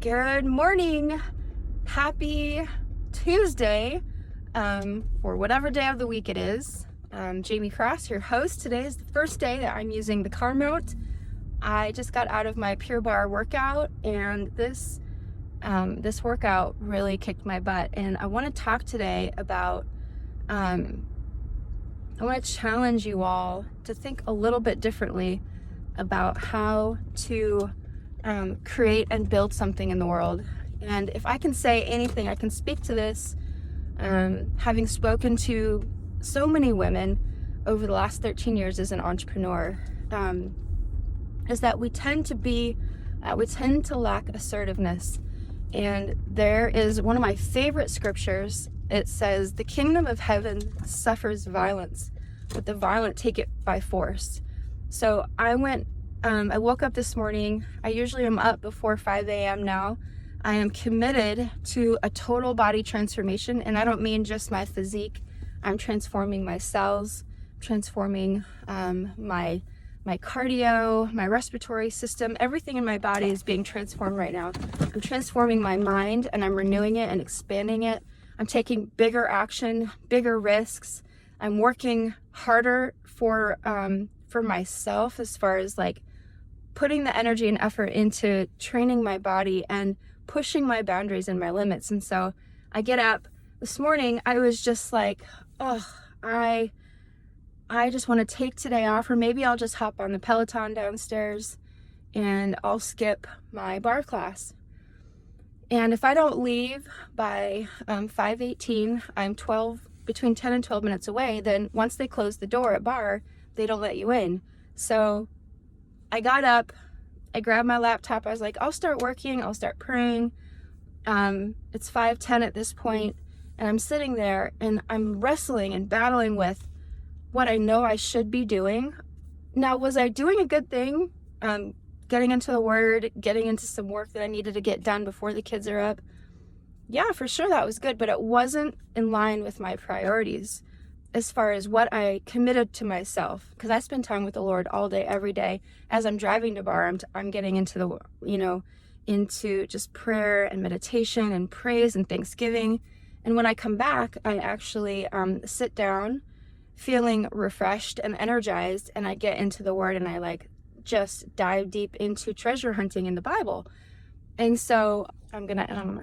Good morning. Happy Tuesday, or whatever day of the week it is. Jamie Cross, your host. Today is the first day that I'm using the car mount. I just got out of my Pure Barre workout, and this workout really kicked my butt. And I want to talk today about, I want to challenge you all to think a little bit differently about how to create and build something in the world. And if I can say anything, I can speak to this, having spoken to so many women over the last 13 years as an entrepreneur, is that we tend to lack assertiveness. And there is one of my favorite scriptures. It says, "The kingdom of heaven suffers violence, but the violent take it by force." So I woke up this morning. I usually am up before 5 a.m. now. I am committed to a total body transformation, and I don't mean just my physique. I'm transforming my cells, transforming my cardio, my respiratory system. Everything in my body is being transformed right now. I'm transforming my mind, and I'm renewing it and expanding it. I'm taking bigger action, bigger risks. I'm working harder for myself, as far as like putting the energy and effort into training my body and pushing my boundaries and my limits. And so I get up this morning, I was just like, oh, I just want to take today off, or maybe I'll just hop on the Peloton downstairs and I'll skip my bar class. And if I don't leave by 5:18, I'm between 10 and 12 minutes away. Then once they close the door at bar, they don't let you in. So I got up, I grabbed my laptop. I was like, I'll start working, I'll start praying. It's 5:10 at this point, and I'm sitting there and I'm wrestling and battling with what I know I should be doing. Now, was I doing a good thing? Getting into the Word, getting into some work that I needed to get done before the kids are up. Yeah, for sure that was good, but it wasn't in line with my priorities as far as what I committed to myself, because I spend time with the Lord all day, every day. As I'm driving to bar, I'm getting into into just prayer and meditation and praise and thanksgiving. And when I come back, I actually sit down feeling refreshed and energized, and I get into the Word, and I just dive deep into treasure hunting in the Bible. And so I'm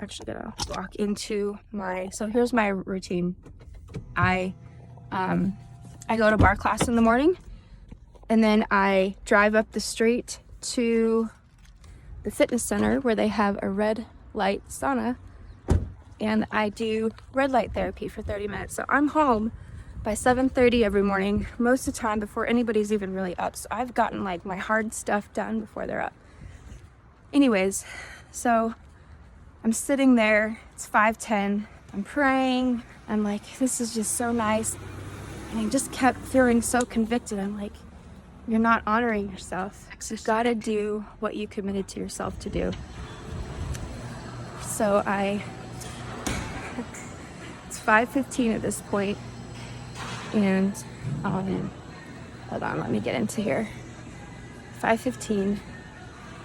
actually gonna walk into so here's my routine. I go to bar class in the morning, and then I drive up the street to the fitness center where they have a red light sauna, and I do red light therapy for 30 minutes. So I'm home by 7:30 every morning, most of the time before anybody's even really up. So I've gotten my hard stuff done before they're up. Anyways, so I'm sitting there, it's 5:10, I'm praying, I'm like, this is just so nice. And I just kept feeling so convicted. I'm like, you're not honoring yourself. You've got to do what you committed to yourself to do. So it's 5:15 at this point, and hold on, let me get into here. 5:15,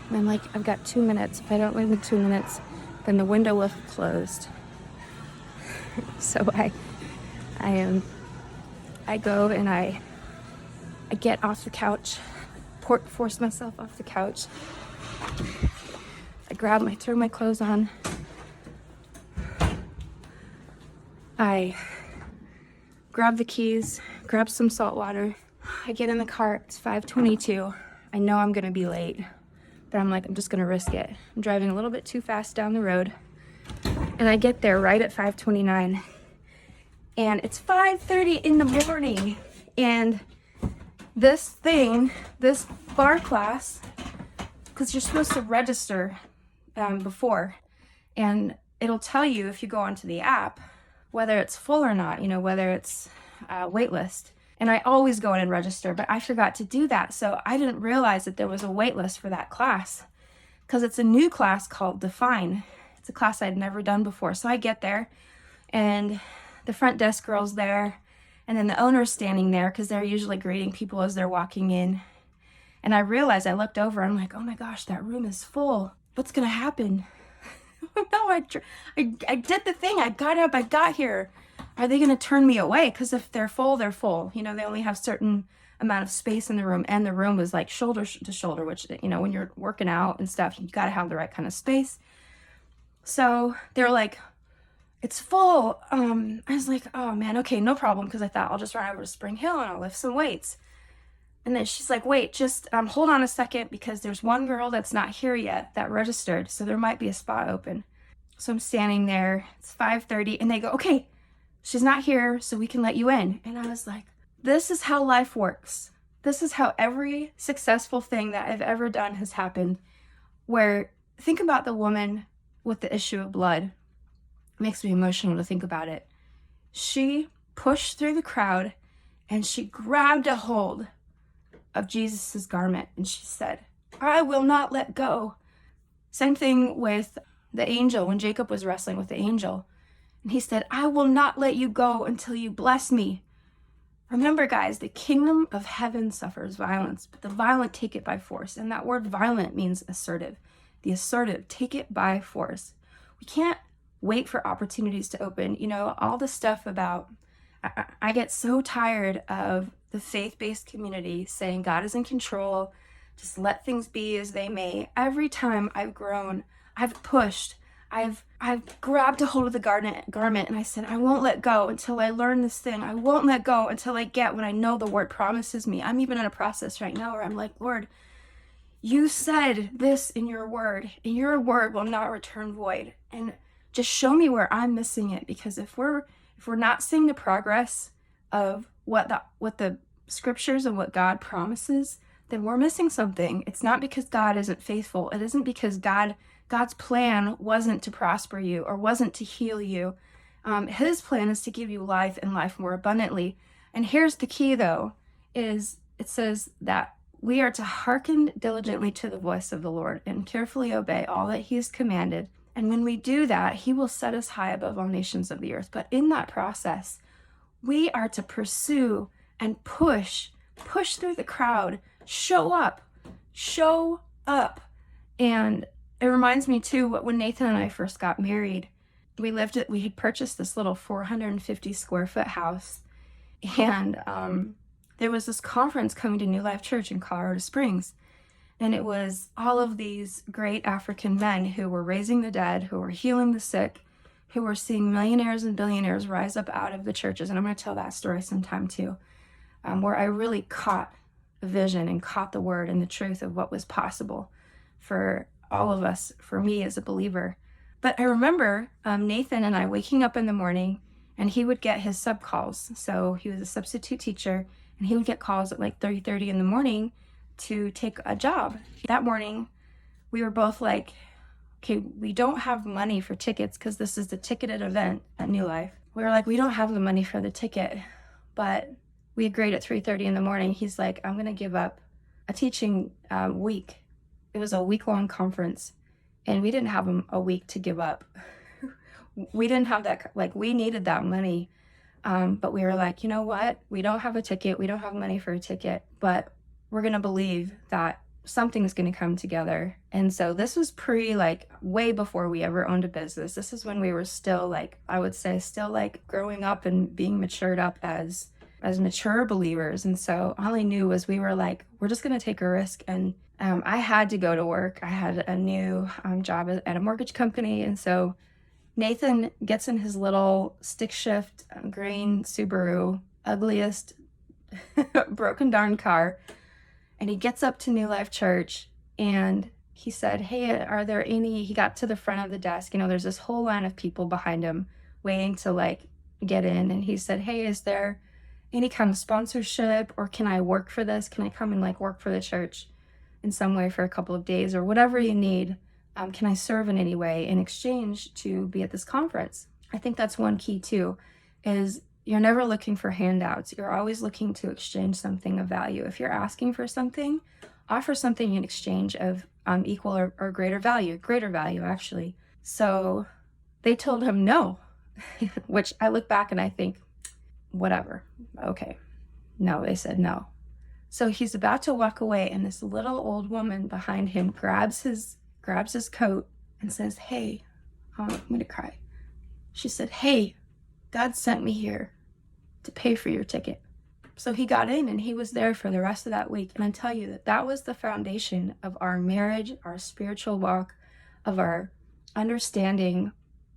and I'm like, I've got 2 minutes. If I don't leave in 2 minutes, then the window will have closed. So I go and I get off the couch, force myself off the couch. I throw my clothes on. I grab the keys, grab some salt water. I get in the car, it's 5:22. I know I'm gonna be late, but I'm just gonna risk it. I'm driving a little bit too fast down the road, and I get there right at 5:29. And it's 5:30 in the morning, and this bar class, because you're supposed to register before, and it'll tell you if you go onto the app whether it's full or not, whether it's wait list. And I always go in and register, but I forgot to do that. So I didn't realize that there was a wait list for that class, because it's a new class called Define. It's a class I'd never done before. So I get there, and the front desk girl's there, and then the owner's standing there, because they're usually greeting people as they're walking in. And I realized, I looked over, I'm like, oh my gosh, that room is full. What's gonna happen? No, I did the thing. I got up, I got here. Are they going to turn me away? Because if they're full, they're full. You know, they only have certain amount of space in the room, and the room was like shoulder to shoulder, which, you know, when you're working out and stuff, you got to have the right kind of space. So they're like, it's full. I was like, oh man, okay, no problem. Because I thought I'll just run over to Spring Hill and I'll lift some weights. And then she's like, wait, just hold on a second, because there's one girl that's not here yet that registered. So there might be a spot open. So I'm standing there. It's 5:30 and they go, okay, she's not here, so we can let you in. And I was like, this is how life works. This is how every successful thing that I've ever done has happened. Where, think about the woman with the issue of blood. It makes me emotional to think about it. She pushed through the crowd and she grabbed a hold of Jesus's garment and she said, I will not let go. Same thing with the angel, when Jacob was wrestling with the angel. And he said, I will not let you go until you bless me. Remember, guys, the kingdom of heaven suffers violence, but the violent take it by force. And that word violent means assertive. The assertive take it by force. We can't wait for opportunities to open. You know, all the stuff about, I get so tired of the faith-based community saying God is in control, just let things be as they may. Every time I've grown, I've pushed, I've grabbed a hold of the garment and I said, I won't let go until I learn this thing. I won't let go until I get what I know the word promises me. I'm even in a process right now where I'm like, Lord, you said this in your word, and your word will not return void. And just show me where I'm missing it, because if we're not seeing the progress of what the scriptures and what God promises, then we're missing something. It's not because God isn't faithful. It isn't because God's plan wasn't to prosper you or wasn't to heal you. His plan is to give you life and life more abundantly. And here's the key, though, is it says that we are to hearken diligently to the voice of the Lord and carefully obey all that he has commanded. And when we do that, he will set us high above all nations of the earth. But in that process, we are to pursue and push through the crowd, show up. And it reminds me too, when Nathan and I first got married, we had purchased this little 450 square foot house. And there was this conference coming to New Life Church in Colorado Springs. And it was all of these great African men who were raising the dead, who were healing the sick, who were seeing millionaires and billionaires rise up out of the churches. And I'm going to tell that story sometime too, where I really caught the vision and caught the word and the truth of what was possible for all of us, for me as a believer. But I remember Nathan and I waking up in the morning, and he would get his sub calls. So he was a substitute teacher, and he would get calls at like 3:30 in the morning to take a job. That morning, we were both like, okay, we don't have money for tickets because this is the ticketed event at New Life. We were like, we don't have the money for the ticket, but we agreed at 3:30 in the morning. He's like, I'm going to give up a teaching week. It was a week-long conference, and we didn't have a week to give up. We didn't have that, like, we needed that money. But we were like, you know what? We don't have a ticket. We don't have money for a ticket, but we're going to believe that something's going to come together. And so this was way before we ever owned a business. This is when we were still I would say still growing up and being matured up as mature believers. And so all I knew was we were like, we're just going to take a risk. And I had to go to work. I had a new job at a mortgage company. And so Nathan gets in his little stick shift green Subaru, ugliest broken down car. And he gets up to New Life Church, and he said, hey, are there any, he got to the front of the desk, there's this whole line of people behind him waiting to get in. And he said, hey, is there any kind of sponsorship, or can I work for this? Can I come and work for the church in some way for a couple of days, or whatever you need? Can I serve in any way in exchange to be at this conference? I think that's one key too, is you're never looking for handouts. You're always looking to exchange something of value. If you're asking for something, offer something in exchange of equal or greater value actually. So they told him no, which I look back and I think, whatever, okay. No, they said no. So he's about to walk away, and this little old woman behind him grabs his coat and says, hey, I'm going to cry. She said, "Hey, God sent me here to pay for your ticket." So he got in and he was there for the rest of that week. And I tell you that was the foundation of our marriage, our spiritual walk, of our understanding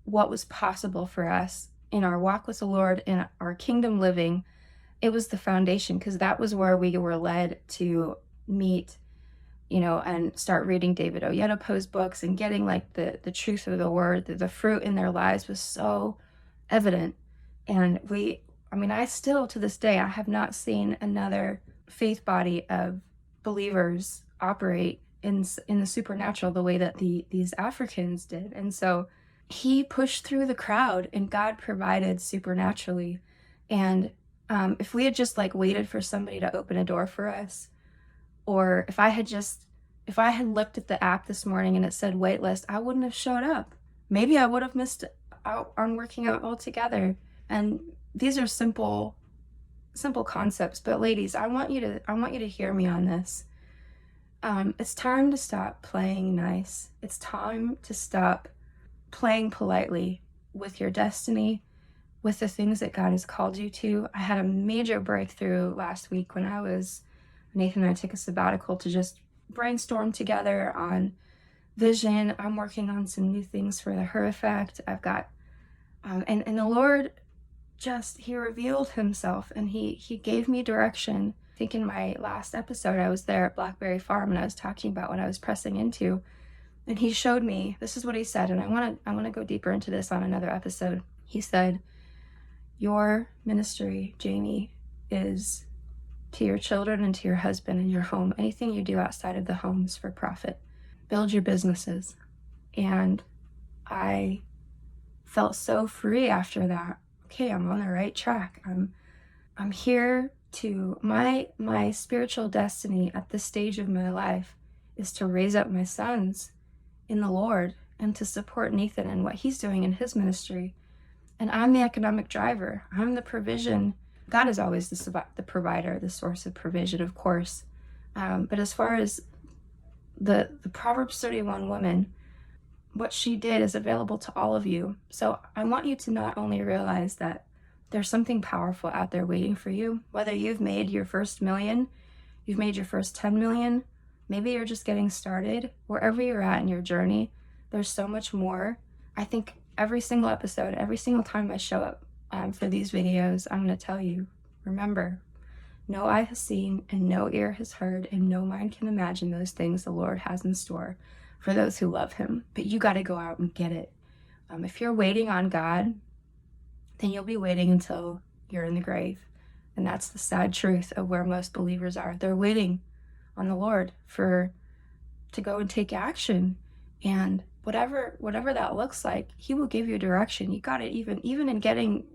what was possible for us in our walk with the Lord, in our kingdom living. It was the foundation, because that was where we were led to meet, and start reading David Oyedepo's books and getting like the truth of the word. The fruit in their lives was so evident. And I still, to this day, I have not seen another faith body of believers operate in the supernatural the way that these Africans did. And so he pushed through the crowd and God provided supernaturally. And if we had just like waited for somebody to open a door for us, or if I had looked at the app this morning and it said wait list, I wouldn't have showed up. Maybe I would have missed out on working out altogether. And these are simple concepts, but ladies, I want you to hear me on this. It's time to stop playing nice. It's time to stop playing politely with your destiny, with the things that God has called you to. I had a major breakthrough last week when Nathan and I took a sabbatical to just brainstorm together on vision. I'm working on some new things for the Her Effect. I've got, and the Lord he revealed himself and he gave me direction. I think in my last episode, I was there at Blackberry Farm and I was talking about what I was pressing into. And he showed me, this is what he said, and I want to go deeper into this on another episode. He said, "Your ministry, Jaime, is to your children and to your husband and your home. Anything you do outside of the home is for profit. Build your businesses." And I felt so free after that. Okay, I'm on the right track. I'm here to, my spiritual destiny at this stage of my life is to raise up my sons in the Lord and to support Nathan and what he's doing in his ministry. And I'm the economic driver. I'm the provision. God is always the provider, the source of provision, of course. But as far as the Proverbs 31 woman, what she did is available to all of you. So I want you to not only realize that there's something powerful out there waiting for you, whether you've made your first million, you've made your first 10 million, maybe you're just getting started, wherever you're at in your journey, there's so much more. I think every single episode, every single time I show up for these videos, I'm going to tell you, remember, no eye has seen and no ear has heard and no mind can imagine those things the Lord has in store for those who love him. But you got to go out and get it. If you're waiting on God, then you'll be waiting until you're in the grave. And that's the sad truth of where most believers are. They're waiting on the Lord to go and take action. And whatever that looks like, he will give you direction. You got it. Even in getting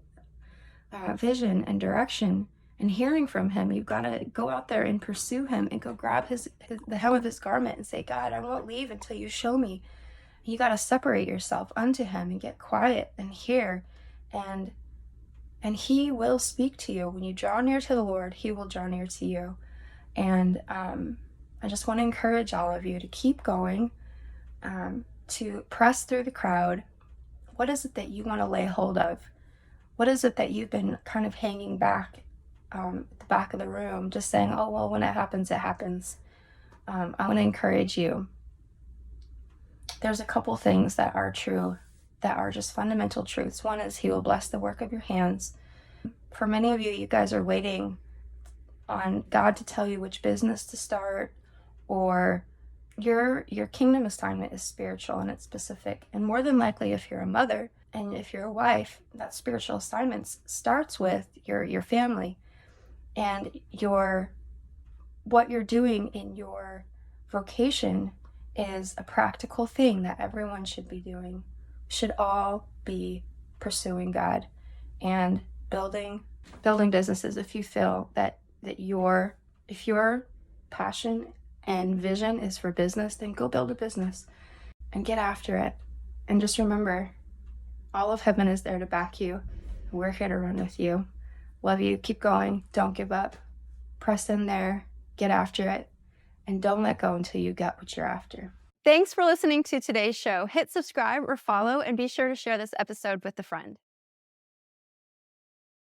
vision and direction and hearing from him, you've got to go out there and pursue him and go grab the hem of his garment and say, "God, I won't leave until you show me." You got to separate yourself unto him and get quiet and hear, and he will speak to you. When you draw near to the Lord, he will draw near to you. And I just want to encourage all of you to keep going, to press through the crowd. What is it that you want to lay hold of? What is it that you've been kind of hanging back at the back of the room, just saying, "Oh, well, when it happens, it happens." I want to encourage you. There's a couple things that are true, that are just fundamental truths. One is he will bless the work of your hands. For many of you, you guys are waiting on God to tell you which business to start, or your kingdom assignment is spiritual and it's specific. And more than likely, if you're a mother and if you're a wife, that spiritual assignment starts with your family and what you're doing in your vocation is a practical thing that everyone should be doing. Should all be pursuing God and building businesses. If you feel that if your passion and vision is for business, then go build a business and get after it. And just remember, all of heaven is there to back you. We're here to run with you. Love you. Keep going. Don't give up. Press in there. Get after it. And don't let go until you get what you're after. Thanks for listening to today's show. Hit subscribe or follow and be sure to share this episode with a friend.